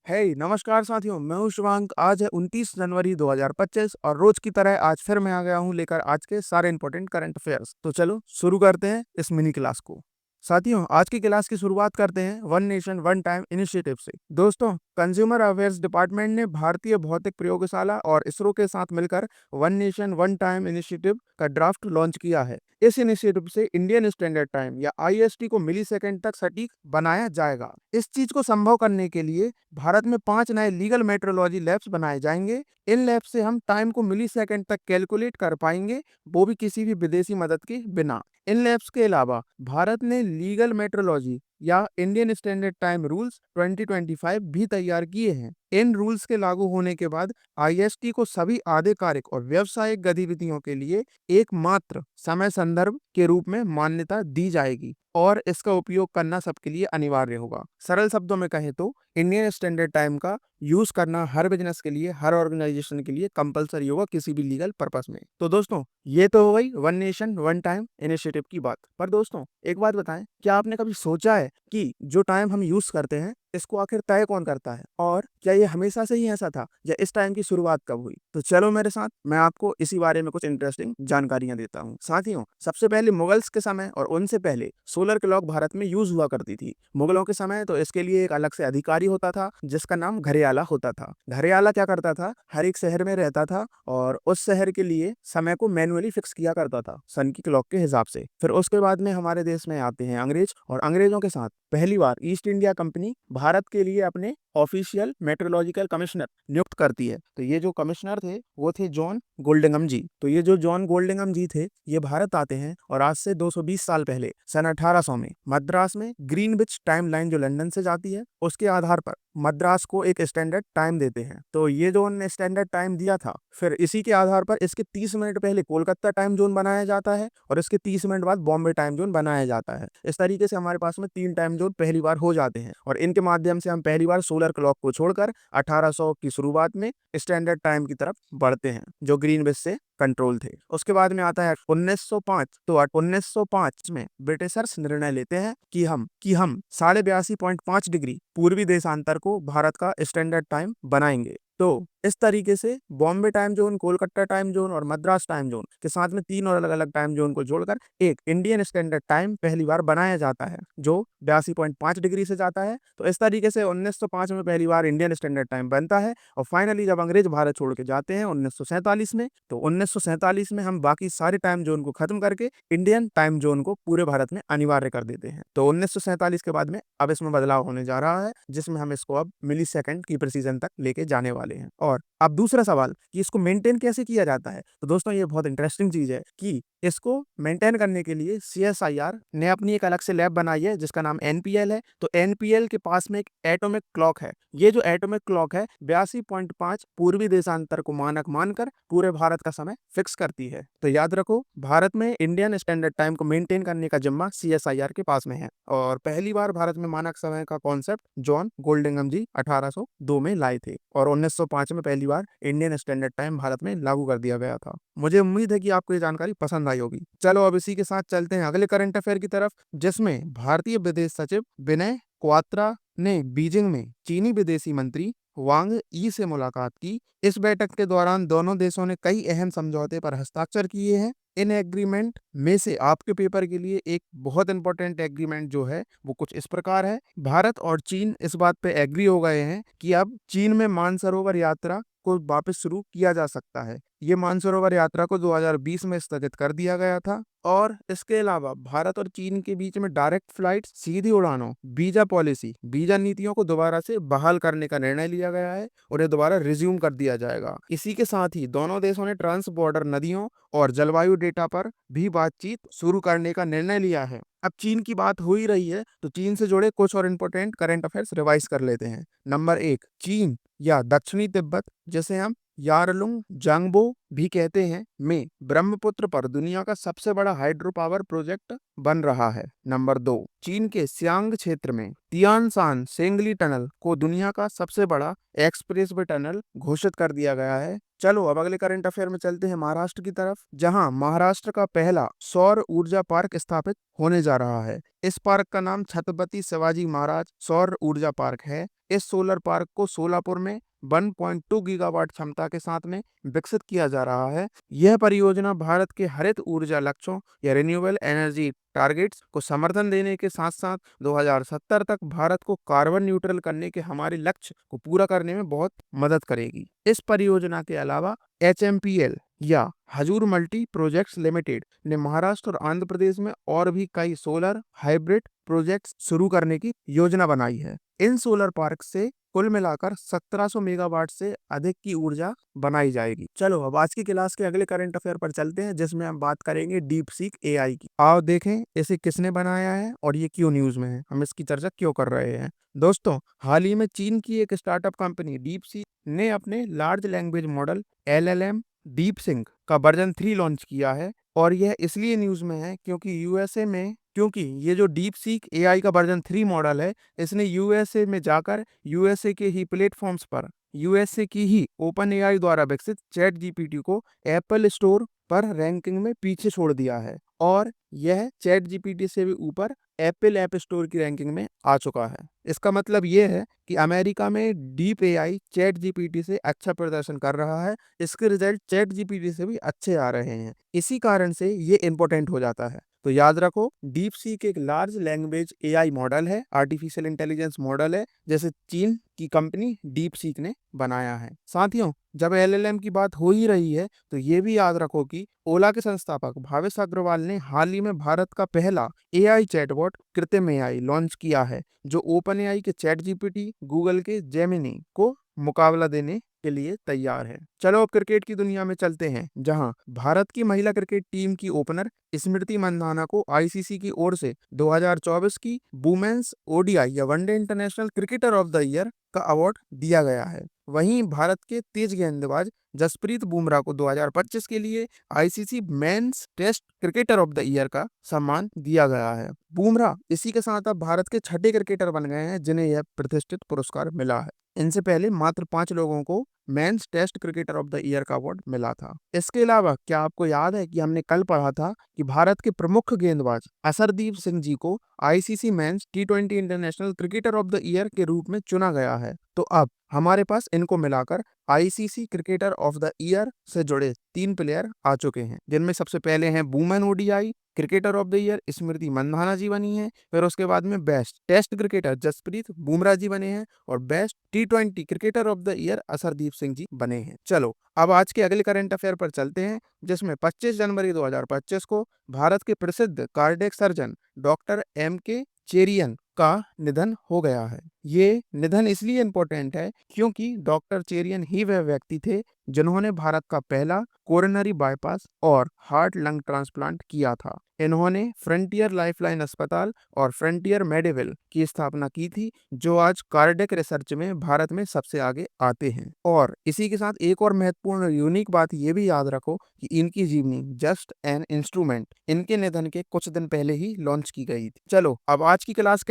नमस्कार साथियों, मैं हूं शिवांक। आज है 29 जनवरी 2025 और रोज की तरह आज फिर मैं आ गया हूं लेकर आज के सारे इंपॉर्टेंट करंट अफेयर्स। तो चलो शुरू करते हैं इस मिनी क्लास को। साथियों, आज की क्लास की शुरुआत करते हैं one nation one time initiative से। दोस्तों, कंज्यूमर अफेयर्स डिपार्टमेंट ने भारतीय भौतिक प्रयोगशाला और इसरो के साथ मिलकर one nation one time initiative का ड्राफ्ट लॉन्च किया है। इस इनिशिएटिव से इंडियन स्टैंडर्ड टाइम या आईएसटी को मिली सेकेंड तक सटीक बनाया जाएगा। इस चीज को संभव करने के लिए भारत में 5 नए लीगल मेट्रोलॉजी लैब्स बनाए जाएंगे। इन लैब से हम टाइम को मिली सेकेंड तक कैलकुलेट कर पाएंगे, वो भी किसी भी विदेशी मदद के बिना। इन लैब्स के अलावा भारत ने लीगल मेट्रोलॉजी या इंडियन स्टैंडर्ड टाइम रूल्स 2025 भी तैयार किए हैं। इन रूल्स के लागू होने के बाद आईएसटी को सभी आधिकारिक और व्यावसायिक गतिविधियों के लिए एकमात्र समय संदर्भ के रूप में मान्यता दी जाएगी और इसका उपयोग करना सबके लिए अनिवार्य होगा। सरल शब्दों में कहें तो इंडियन स्टैंडर्ड टाइम का यूज करना हर बिजनेस के लिए, हर ऑर्गेनाइजेशन के लिए कंपलसरी होगा किसी भी लीगल पर्पस में। तो दोस्तों, ये तो हो गई one nation one time initiative की बात। पर दोस्तों, एक बात बताएं, क्या आपने कभी सोचा है कि जो टाइम हम यूज करते हैं इसको आखिर तय कौन करता है, और क्या ये हमेशा से ही ऐसा था या इस टाइम की शुरुआत कब हुई? तो चलो मेरे साथ, मैं आपको इसी बारे में कुछ इंटरेस्टिंग जानकारियां देता हूँ। साथियों, सबसे पहले मुगल्स के समय और उनसे पहले सोलर क्लॉक भारत में यूज हुआ करती थी। मुगलों के समय तो इसके लिए एक अलग से अधिकारी होता था जिसका नाम घरियाला होता था। घरियाला क्या करता था, हर एक शहर में रहता था और उस शहर के लिए समय को मैन्युअली फिक्स किया करता था सन की क्लॉक के हिसाब से। फिर उसके बाद में हमारे देश में आते हैं अंग्रेज, और अंग्रेजों के साथ पहली बार ईस्ट इंडिया कंपनी भारत के लिए अपने ऑफिशियल मेट्रोलॉजिकल कमिश्नर नियुक्त करती है। तो ये जो कमिश्नर थे वो थे जॉन गोल्डिंगम जी। तो ये जो जॉन गोल्डिंगम जी थे ये भारत आते हैं और आज से 220 साल पहले सन 1800 में मद्रास में ग्रीनविच टाइम लाइन जो लंदन से जाती है उसके आधार पर मद्रास को एक स्टैंडर्ड टाइम देते हैं। तो ये जो उन्होंने स्टैंडर्ड टाइम दिया था, फिर इसी के आधार पर इसके 30 मिनट पहले कोलकाता टाइम जोन बनाया जाता है और इसके 30 मिनट बाद बॉम्बे टाइम जोन बनाया जाता है। इस तरीके से हमारे पास में 3 टाइम जोन पहली बार हो जाते हैं और इनके माध्यम से हम पहली बार सोलर क्लॉक को छोड़कर 1800 की शुरुआत में स्टैंडर्ड टाइम की तरफ बढ़ते हैं जो ग्रीनविच से कंट्रोल थे। उसके बाद में आता है 1905। तो 1905 में ब्रिटिशर्स निर्णय लेते हैं कि हम 82.5 डिग्री पूर्वी देशांतर को भारत का स्टैंडर्ड टाइम बनाएंगे। तो इस तरीके से Bombay time zone, Kolkata time zone और मद्रास टाइम जोन के साथ में 3 और अलग अलग टाइम जोन को जोड़कर एक इंडियन स्टैंडर्ड टाइम पहली बार बनाया जाता है जो 82.5 डिग्री से जाता है। तो इस तरीके से 1905 में पहली बार इंडियन स्टैंडर्ड टाइम बनता है। और फाइनली जब अंग्रेज भारत छोड़ के जाते हैं 1947 में, तो 1947 में हम बाकी सारे टाइम जोन को खत्म करके इंडियन टाइम जोन को पूरे भारत में अनिवार्य कर देते हैं। तो 1947 के बाद में अब इसमें बदलाव होने जा रहा है जिसमें हम इसको अब मिली सेकंड की प्रिसीजन तक लेके जाने वाले हैं। और अब दूसरा सवाल कि इसको मेंटेन कैसे किया जाता है। तो दोस्तों, ये बहुत इंटरेस्टिंग चीज है कि इसको मेंटेन करने के लिए सीएसआईआर ने अपनी एक अलग से लैब बनाई है जिसका नाम एनपीएल है। तो एनपीएल के पास में एक एटॉमिक क्लॉक है। ये जो एटॉमिक क्लॉक है 82.5 पूर्वी देशांतर को मानक मानकर पूरे भारत का समय फिक्स करती है। तो याद रखो, भारत में इंडियन स्टैंडर्ड टाइम को मेंटेन करने का जिम्मा सीएसआईआर के पास में है। और पहली बार भारत में मानक समय का कॉन्सेप्ट जॉन गोल्डिंगम जी 1802 में लाए थे और 1905 में पहली बार इंडियन स्टैंडर्ड टाइम भारत में लागू कर दिया गया था। मुझे उम्मीद है कि आपको ये जानकारी पसंद आई होगी। चलो अब इसी के साथ चलते हैं अगले करंट अफेयर की तरफ, जिसमें भारतीय विदेश सचिव विनय क्वात्रा ने बीजिंग में चीनी विदेशी मंत्री वांग यी से मुलाकात की। इस बैठक के दौरान दोनों देशों ने कई अहम समझौते पर हस्ताक्षर किए हैं। इन एग्रीमेंट में से आपके पेपर के लिए एक बहुत इंपॉर्टेंट एग्रीमेंट जो है वो कुछ इस प्रकार है। भारत और चीन इस बात पे एग्री हो गए हैं कि अब चीन में मानसरोवर यात्रा को वापस शुरू किया जा सकता है। ये मानसरोवर यात्रा को 2020 में स्थगित कर दिया गया था। और इसके अलावा भारत और चीन के बीच में डायरेक्ट फ्लाइट, सीधी उड़ानों, वीजा पॉलिसी, वीजा नीतियों को दोबारा से बहाल करने का निर्णय लिया गया है और ये दोबारा रिज्यूम कर दिया जाएगा। इसी के साथ ही दोनों देशों ने ट्रांस बॉर्डर नदियों और जलवायु डेटा पर भी बातचीत शुरू करने का निर्णय लिया है। अब चीन की बात हो ही रही है तो चीन से जुड़े कुछ और इंपॉर्टेंट करंट अफेयर्स रिवाइज कर लेते हैं। नंबर 1, चीन या दक्षिणी तिब्बत, जैसे हम यारलुंग जांगबो भी कहते हैं, में ब्रह्मपुत्र पर दुनिया का सबसे बड़ा हाइड्रो पावर प्रोजेक्ट बन रहा है। नंबर 2, चीन के सियांग क्षेत्र में तियानसान सेंगली टनल को दुनिया का सबसे बड़ा एक्सप्रेस वे टनल घोषित कर दिया गया है चलो अब अगले करंट अफेयर में चलते हैं महाराष्ट्र की तरफ, जहां महाराष्ट्र का पहला सौर ऊर्जा पार्क स्थापित होने जा रहा है। इस पार्क का नाम छत्रपति शिवाजी महाराज सौर ऊर्जा पार्क है। इस सोलर पार्क को सोलापुर में 1.2 गीगावाट क्षमता के साथ में विकसित किया जा रहा है। यह परियोजना भारत के हरित ऊर्जा लक्ष्यों या रिन्यूएबल एनर्जी टारगेट्स को समर्थन देने के साथ साथ 2070 तक भारत को कार्बन न्यूट्रल करने के हमारे लक्ष्य को पूरा करने में बहुत मदद करेगी। इस परियोजना के अलावा HMPL या हजूर मल्टी प्रोजेक्ट्स लिमिटेड ने महाराष्ट्र और आंध्र प्रदेश में और भी कई सोलर हाइब्रिड प्रोजेक्ट्स शुरू करने की योजना बनाई है। इन सोलर पार्क से कुल मिलाकर 1700 मेगावाट से अधिक की ऊर्जा बनाई जाएगी। चलो अब आज की क्लास के अगले करंट अफेयर पर चलते हैं, जिसमें हम बात करेंगे डीप सीक AI की। आओ देखें इसे किसने बनाया है और ये क्यों न्यूज में है, हम इसकी चर्चा क्यों कर रहे हैं। दोस्तों, हाल ही में चीन की एक स्टार्टअप कंपनी डीप सीक ने अपने large language model LLM DeepSeek का वर्जन 3 लॉन्च किया है। और यह इसलिए न्यूज में है क्योंकि ये जो डीप सीक AI का वर्जन 3 मॉडल है, इसने USA में जाकर USA के ही प्लेटफॉर्म्स पर USA की ही ओपन AI द्वारा विकसित चैट GPT को एप्पल स्टोर पर रैंकिंग में पीछे छोड़ दिया है और यह चैट GPT से भी ऊपर एप्पल ऐप स्टोर की रैंकिंग में आ चुका है। इसका मतलब यह है कि अमेरिका में डीप AI चैट GPT से अच्छा प्रदर्शन कर रहा है। इसके रिजल्ट चैट GPT से भी अच्छे आ रहे हैं। इसी कारण से ये इम्पोर्टेंट हो जाता है। तो याद रखो, डीप सीक एक लार्ज लैंग्वेज AI मॉडल है, आर्टिफिशियल इंटेलिजेंस मॉडल है, जैसे चीन की कंपनी डीप सीक ने बनाया है। साथियों, जब LLM की बात हो ही रही है तो ये भी याद रखो कि ओला के संस्थापक भावेश अग्रवाल ने हाल ही में भारत का पहला AI चैटबॉट कृत्रिम AI लॉन्च किया है, जो ओपन AI के चैट GPT, गूगल के जेमिनी को मुकाबला देने के लिए तैयार है। चलो अब क्रिकेट की दुनिया में चलते हैं, जहां भारत की महिला क्रिकेट टीम की ओपनर स्मृति मंधाना को ICC की ओर से 2024 की वुमेन्स ODI या one day international cricketer of the year का अवार्ड दिया गया है। वहीं भारत के तेज गेंदबाज जसप्रीत बुमराह को 2025 के लिए ICC men's test cricketer of the year का सम्मान दिया गया है। बुमराह इसी के साथ अब भारत के छठे क्रिकेटर बन गए हैं जिन्हें यह प्रतिष्ठित पुरस्कार मिला है। इनसे पहले मात्र 5 लोगों को men's test cricketer of the year का अवार्ड मिला था। इसके अलावा क्या आपको याद है कि हमने कल पढ़ा था कि भारत के प्रमुख गेंदबाज असरदीप सिंह जी को ICC men's T20 international cricketer of the year के रूप में चुना गया है। तो अब हमारे पास इनको मिलाकर ICC cricketer of the year से जुड़े 3 प्लेयर आ चुके हैं, जिनमें सबसे पहले हैं women ODI cricketer of the year Smriti Mandhana ji बनी है। फिर उसके बाद में best test cricketer Jasprit Bumrah ji बने हैं और best T20 cricketer of the year Arshdeep Singh ji बने हैं। चलो अब आज के अगले करंट अफेयर पर चलते हैं, जिसमें 25 जनवरी 2025 को भारत के प्रसिद्ध cardiac surgeon doctor MK Cherian का निधन हो गया है। ये निधन इसलिए इम्पोर्टेंट है क्योंकि डॉक्टर चेरियन ही वह व्यक्ति थे जिन्होंने भारत का पहला कोरोनरी बाईपास और हार्ट लंग ट्रांसप्लांट किया था। इन्होंने फ्रंटियर लाइफलाइन अस्पताल और फ्रंटियर मेडिविल की स्थापना की थी, जो आज कार्डियक रिसर्च में भारत में सबसे आगे आते हैं। और इसी के साथ एक और महत्वपूर्ण यूनिक बात ये भी याद रखो कि इनकी जीवनी जस्ट एन इंस्ट्रूमेंट इनके निधन के कुछ दिन पहले ही लॉन्च की गई थी। चलो अब आज की क्लास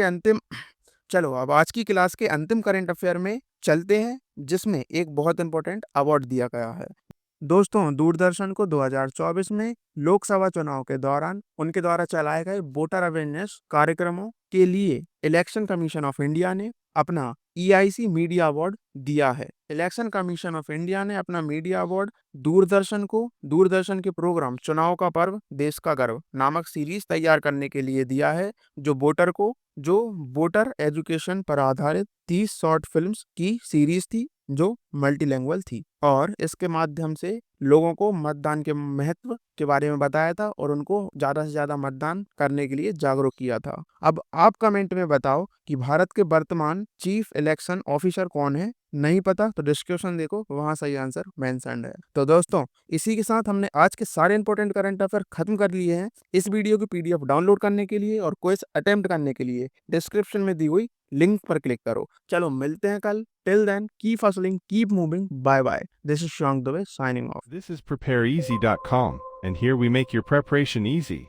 के अंतिम करंट अफेयर में चलते हैं, जिसमें एक बहुत इंपॉर्टेंट अवार्ड दिया गया है। दोस्तों, दूरदर्शन को 2024 में लोकसभा चुनाव के दौरान उनके द्वारा चलाए गए वोटर अवेयरनेस कार्यक्रमों के लिए इलेक्शन कमीशन ऑफ इंडिया ने अपना EIC मीडिया अवार्ड दिया है। इलेक्शन कमीशन ऑफ इंडिया ने अपना मीडिया अवार्ड दूरदर्शन को दूरदर्शन के प्रोग्राम चुनाव का पर्व देश का गर्व नामक सीरीज तैयार करने के लिए दिया है, जो वोटर एजुकेशन पर आधारित 30 शॉर्ट फिल्म्स की सीरीज थी, जो मल्टीलैंग्वेज थी और इसके माध्यम से लोगों को मतदान के महत्व के बारे में बताया था और उनको ज्यादा से ज्यादा मतदान करने के लिए जागरूक किया था। अब आप कमेंट में बताओ कि भारत के वर्तमान चीफ इलेक्शन ऑफिसर कौन है। नहीं पता तो डिस्क्रिप्शन देखो, वहां सही आंसर मेंशन्ड है। तो दोस्तों, इसी के साथ हमने आज के सारे इंपॉर्टेंट करंट अफेयर खत्म कर लिए हैं। इस वीडियो की PDF डाउनलोड करने के लिए और क्विज अटेम्प्ट करने के लिए डिस्क्रिप्शन में दी हुई लिंक पर क्लिक करो। चलो मिलते हैं कल। Till then keep hustling, keep moving, bye bye. This is Shyank Dubey signing off. This is prepareeasy.com, and here we make your preparation easy.